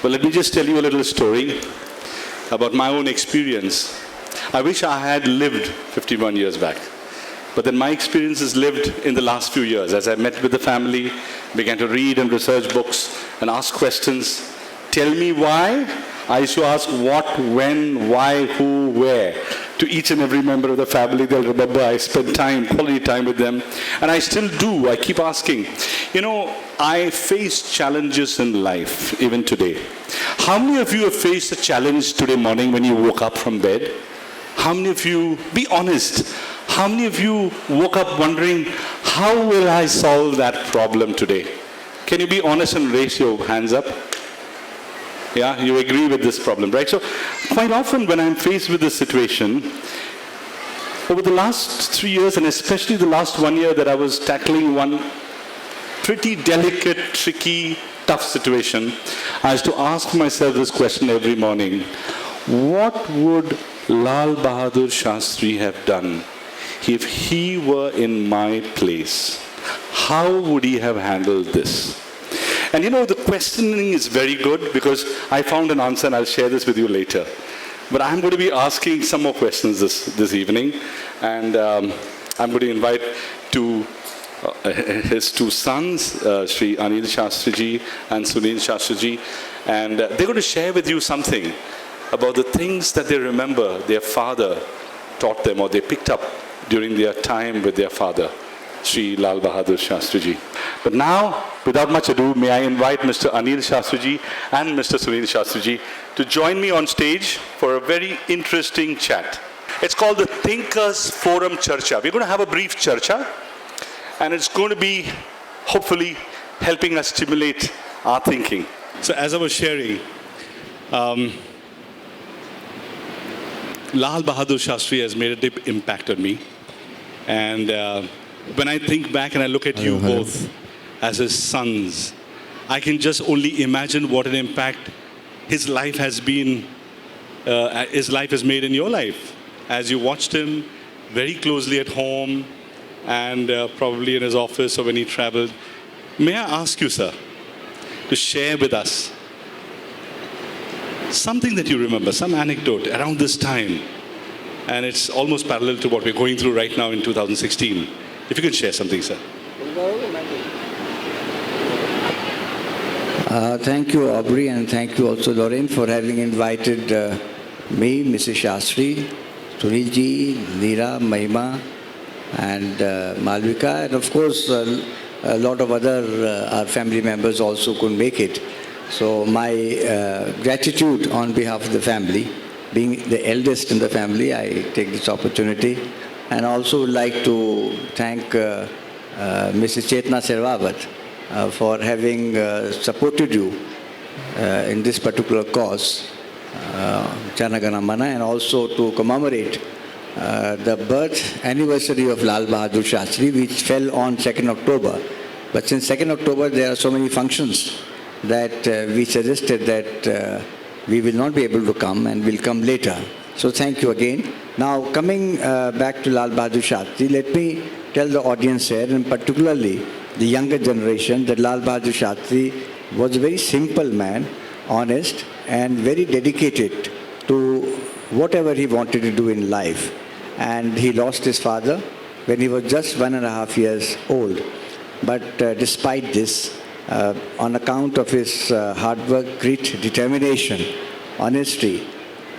Well, let me just tell you a little story about my own experience. I wish I had lived 51 years back. But then my experience is lived in the last few years as I met with the family, began to read and research books and ask questions. Tell me why? I used to ask what, when, why, who, where. To each and every member of the family, they'll remember I spent time, quality time with them. And I still do. I keep asking. You know, I face challenges in life, even today. How many of you have faced a challenge today morning when you woke up from bed? How many of you, be honest, how many of you woke up wondering, how will I solve that problem today? Can you be honest and raise your hands up? Yeah, you agree with this problem, right? So quite often when I'm faced with this situation, over the last 3 years and especially the last 1 year that I was tackling one pretty delicate, tricky, tough situation, I used to ask myself this question every morning. What would Lal Bahadur Shastri have done if he were in my place? How would he have handled this? And you know, the questioning is very good because I found an answer and I'll share this with you later. But I'm going to be asking some more questions this evening. And I'm going to invite his two sons, Shri Anil Shastri Ji and Sunil Shastri Ji. And they're going to share with you something about the things that they remember their father taught them or they picked up during their time with their father, Shri Lal Bahadur Shastri Ji. But now, without much ado, may I invite Mr. Anil Shastri Ji and Mr. Sunil Shastri Ji to join me on stage for a very interesting chat. It's called the Thinkers Forum Charcha. We're going to have a brief charcha, and it's going to be, hopefully, helping us stimulate our thinking. So as I was sharing, Lal Bahadur Shastri has made a deep impact on me. And when I think back and I look at you both as his sons, I can just only imagine what an impact his life has been, his life has made in your life. As you watched him very closely at home and probably in his office or when he traveled. May I ask you, sir, to share with us something that you remember, some anecdote around this time, and it's almost parallel to what we're going through right now in 2016. If you could share something, sir. Thank you, Aubrey, and thank you also, Lorraine, for having invited me, Mrs. Shastri, Sunil Ji, Neera, Mahima, and Malvika, and of course, a lot of other our family members also couldn't make it. So my gratitude on behalf of the family, being the eldest in the family, I take this opportunity. And also would like to thank Mrs. Chetna Servavat for having supported you in this particular cause, Jana Gana Mana, and also to commemorate the birth anniversary of Lal Bahadur Shastri, which fell on 2nd October. But since 2nd October, there are so many functions that we suggested that we will not be able to come and will come later. So thank you again. Now coming back to Lal Bahadur Shastri, let me tell the audience here, and particularly the younger generation, that Lal Bahadur Shastri was a very simple man, honest and very dedicated to whatever he wanted to do in life. And he lost his father when he was just 1.5 years old. But despite this, on account of his hard work, grit, determination, honesty,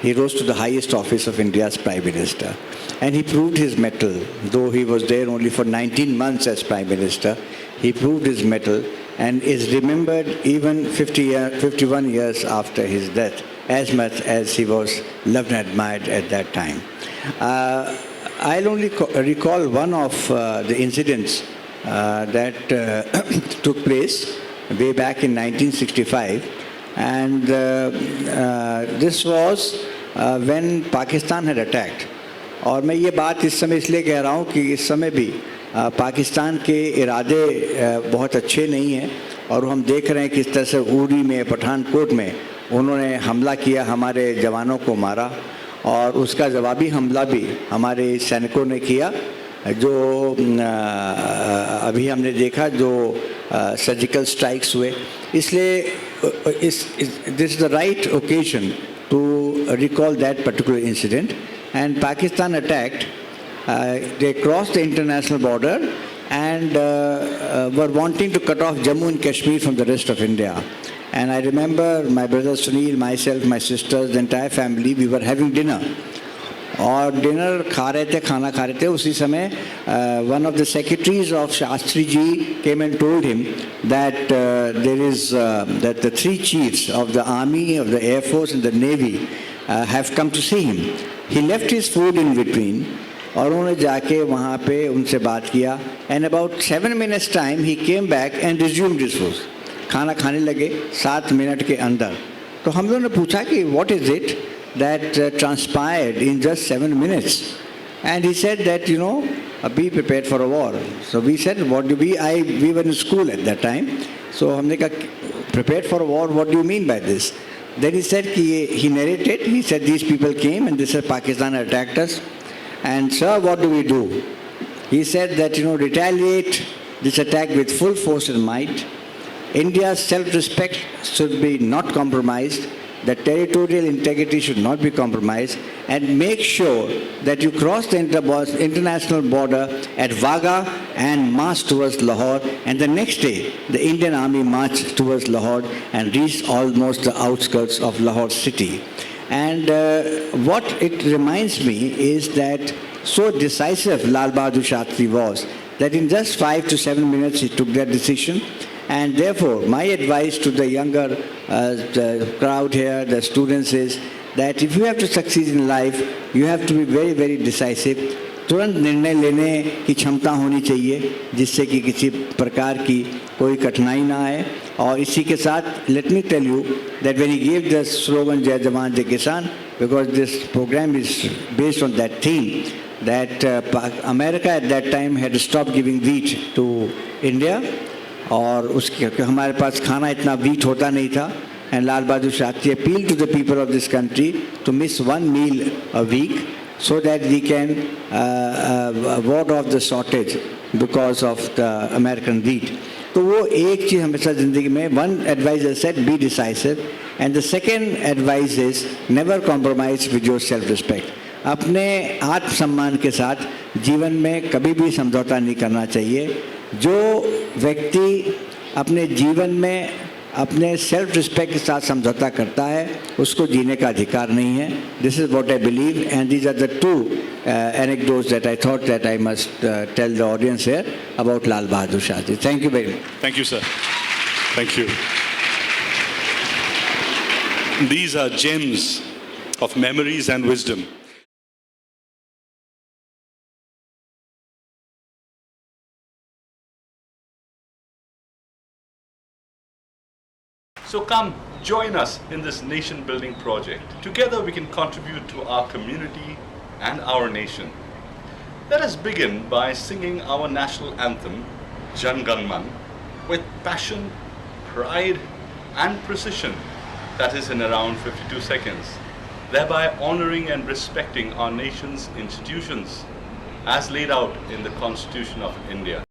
he rose to the highest office of India's Prime Minister. And he proved his mettle. Though he was there only for 19 months as Prime Minister, he proved his mettle and is remembered even 51 years after his death, as much as he was loved and admired at that time. I'll only recall one of the incidents that took place way back in 1965. And this was when Pakistan had attacked. और मैं ये बात इस समय इसलिए कह रहा हूँ कि इस समय भी पाकिस्तान के इरादे बहुत अच्छे नहीं हैं और हम देख रहे हैं किस तरह से उरी में, पठानकोट में उन्होंने हमला किया, हमारे जवानों को मारा और उसका जवाबी हमला भी हमारे सैनिकों ने किया, जो अभी हमने देखा जो सर्जिकल स्ट्राइक्स हुए। इसलिए this is the right occasion to recall that particular incident. And Pakistan attacked. They crossed the international border and were wanting to cut off Jammu and Kashmir from the rest of India. And I remember my brother Sunil, myself, my sisters, the entire family, we were having dinner. और dinner खा रहे थे, खाना खा रहे थे, उसी समय one of the secretaries of Shastri Ji came and told him that there is that the three chiefs of the army, of the air force and the navy have come to see him. He left his food in between और उन्होंने जाके वहाँ पे उनसे बात किया. And about 7 minutes time he came back and resumed his food. खाना खाने लगे 7 मिनट के अंदर. तो हम लोगों ने पूछा कि what is it that transpired in just 7 minutes? And he said that, be prepared for a war. So we said, we were in school at that time. So हमने कहा, prepared for a war, what do you mean by this? Then he said, he narrated, he said, these people came and they said Pakistan attacked us. And sir, what do we do? He said that, retaliate this attack with full force and might. India's self-respect should be not compromised. The territorial integrity should not be compromised, and make sure that you cross the international border at Wagah and march towards Lahore, and the next day the Indian army marched towards Lahore and reached almost the outskirts of Lahore city. And what it reminds me is that so decisive Lal Bahadur Shastri was that in just 5 to 7 minutes he took that decision. And therefore, my advice to the younger the crowd here, the students, is that if you have to succeed in life, you have to be very, very decisive. तुरंत निर्णय लेने की क्षमता होनी चाहिए जिससे कि किसी प्रकार की कोई कठिनाई ना आए. और इसी के साथ let me tell you that when he gave the slogan Jai Jawan Jai Kisan, because this program is based on that theme, that America at that time had stopped giving wheat to India. और उसके हमारे पास खाना इतना wheat होता नहीं था. And Lal Bahadur Shastri appealed to the people of this country to miss one meal a week so that we can ward off the shortage because of the American wheat. तो वो एक चीज़ हमेशा ज़िंदगी में, one advisor said be decisive, and the second advice is never compromise with your self-respect. अपने आत्मसम्मान के साथ जीवन में कभी भी समझौता नहीं करना चाहिए. जो व्यक्ति अपने जीवन में अपने सेल्फ रिस्पेक्ट के साथ समझौता करता है उसको जीने का अधिकार नहीं है. This is what I believe, and these are the two anecdotes that I thought that I must tell the audience here about Lal Bahadur Shastri. Thank you very much. Thank you, sir. Thank you. These are gems of memories and wisdom. So come, join us in this nation-building project. Together we can contribute to our community and our nation. Let us begin by singing our national anthem, Jan Gan Man, with passion, pride and precision, that is in around 52 seconds, thereby honoring and respecting our nation's institutions as laid out in the Constitution of India.